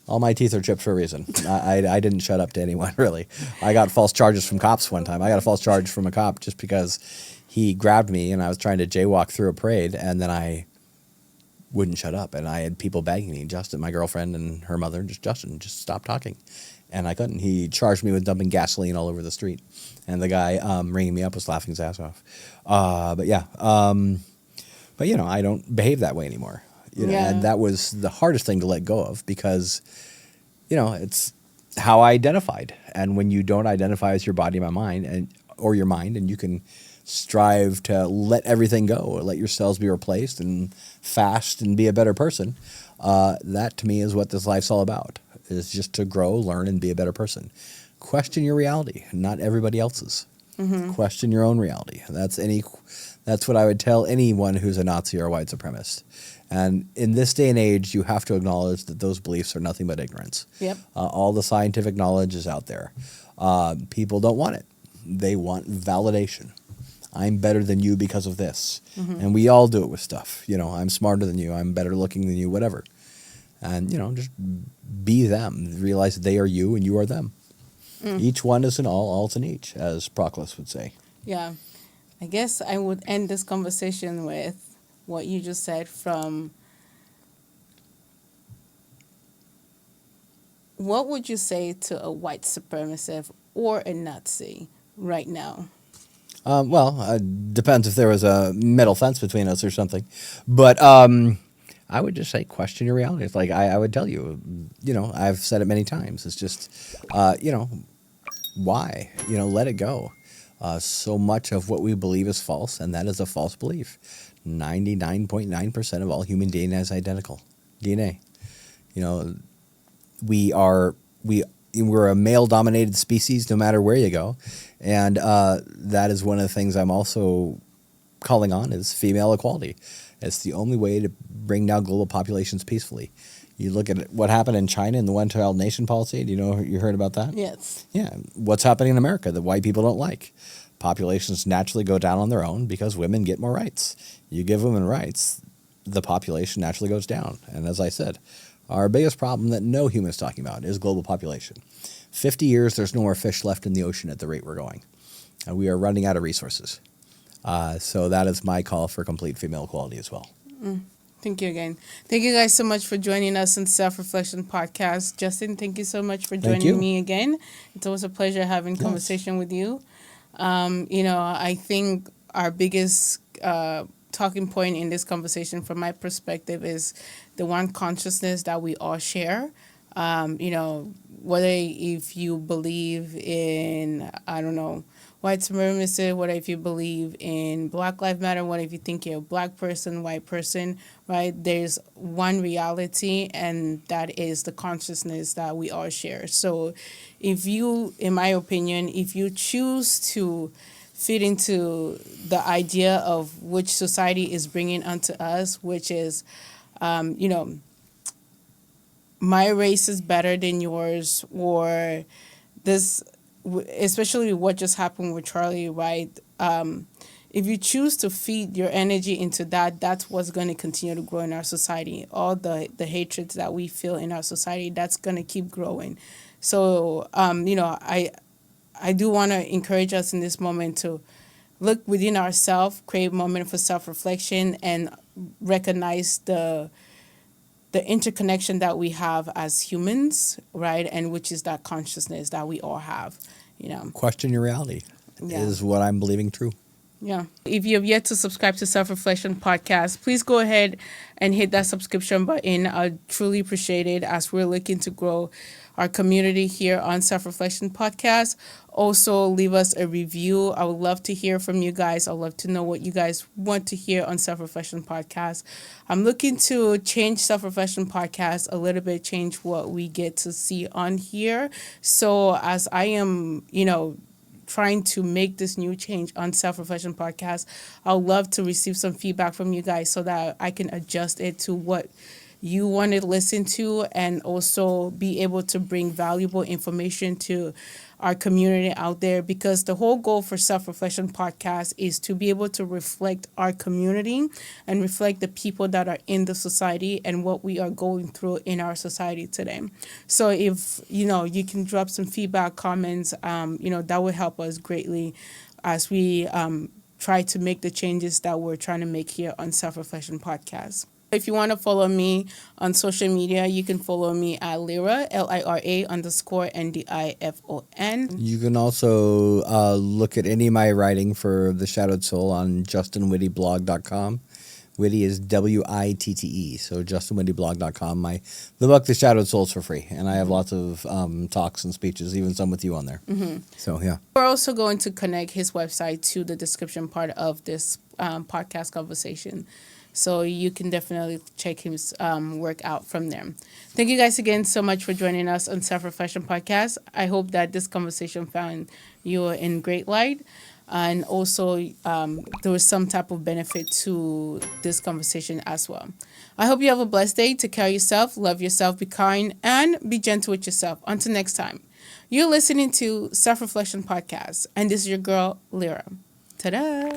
all my teeth are chipped for a reason. I didn't shut up to anyone, really. I got false charges from cops one time. I got a false charge from a cop just because he grabbed me and I was trying to jaywalk through a parade, and then I wouldn't shut up. And I had people begging me, Justin, my girlfriend and her mother, Justin, just stop talking. And I couldn't. He charged me with dumping gasoline all over the street. And the guy ringing me up was laughing his ass off. But I don't behave that way anymore. And that was the hardest thing to let go of, because, it's how I identified. And when you don't identify as your body, my mind, or your mind, and you can strive to let everything go, let your cells be replaced and fast and be a better person, that to me is what this life's all about, is just to grow, learn, and be a better person. Question your reality, not everybody else's. Question your own reality. That's what I would tell anyone who's a Nazi or a white supremacist. And in this day and age, you have to acknowledge that those beliefs are nothing but ignorance.
Yep.
All the scientific knowledge is out there. People don't want it. They want validation. I'm better than you because of this. And we all do it with stuff. I'm smarter than you. I'm better looking than you, whatever. And, just be them. Realize they are you and you are them. Each one is an all, all's an each, as Proclus would say.
Yeah. I guess I would end this conversation with what you just said from what would you say to a white supremacist or a Nazi right now?
Depends if there was a metal fence between us or something. But I would just say question your reality. It's like I would tell you, I've said it many times. It's just, why? Let it go. So much of what we believe is false, and that is a false belief. 99.9% of all human DNA is identical. DNA. You know, we're a male-dominated species no matter where you go, and that is one of the things I'm also calling on is female equality. It's the only way to bring down global populations peacefully. You look at what happened in China in the one-child nation policy. Do you heard about that?
Yes.
Yeah. What's happening in America that white people don't like? Populations naturally go down on their own because women get more rights. You give women rights, the population naturally goes down. And as I said, our biggest problem that no human is talking about is global population. 50 years, there's no more fish left in the ocean at the rate we're going. And we are running out of resources. So that is my call for complete female equality as well.
Thank you again. Thank you guys so much for joining us in Self-Reflection Podcast. Justin, thank you so much for joining me again. It's always a pleasure having conversation with you. I think our biggest talking point in this conversation from my perspective is the one consciousness that we all share. Whether if you believe in, I don't know, white supremacy, whether if you believe in Black Lives Matter, whether if you think you're a black person, white person, right? There's one reality, and that is the consciousness that we all share. So if you, in my opinion, if you choose to fit into the idea of which society is bringing unto us, which is, my race is better than yours, or this, especially what just happened with Charlie, right? If you choose to feed your energy into that, that's what's going to continue to grow in our society. All the hatreds that we feel in our society, that's going to keep growing. So, I do want to encourage us in this moment to look within ourselves, create a moment for self-reflection, and recognize the interconnection that we have as humans, right? And which is that consciousness that we all have,
Question your reality is what I'm believing true.
Yeah. If you have yet to subscribe to Self-Reflection Podcast, please go ahead and hit that subscription button. I truly appreciate it as we're looking to grow our community here on Self-Reflection Podcast. Also, leave us a review. I would love to hear from you guys. I'd love to know what you guys want to hear on Self-Reflection Podcast. I'm looking to change Self-Reflection Podcast a little bit, change what we get to see on here. So as I am, trying to make this new change on Self-Reflection Podcast, I'd love to receive some feedback from you guys so that I can adjust it to what you want to listen to, and also be able to bring valuable information to our community out there, because the whole goal for Self-Reflection Podcast is to be able to reflect our community and reflect the people that are in the society and what we are going through in our society today. So if you can drop some feedback, comments, that would help us greatly as we try to make the changes that we're trying to make here on Self-Reflection Podcast. If you want to follow me on social media, you can follow me at Lira, LIRA_NDIFON.
You can also look at any of my writing for The Shadowed Soul on justinwitteblog.com. Witte is WITTE, so justinwitteblog.com. The book The Shadowed Soul is for free, and I have lots of talks and speeches, even some with you on there. Mm-hmm. So, yeah.
We're also going to connect his website to the description part of this podcast conversation. So you can definitely check his work out from there. Thank you guys again so much for joining us on Self-Reflection Podcast. I hope that this conversation found you in great light. And also there was some type of benefit to this conversation as well. I hope you have a blessed day. Take care of yourself, love yourself, be kind, and be gentle with yourself. Until next time. You're listening to Self-Reflection Podcast. And this is your girl, Lira. Ta-da!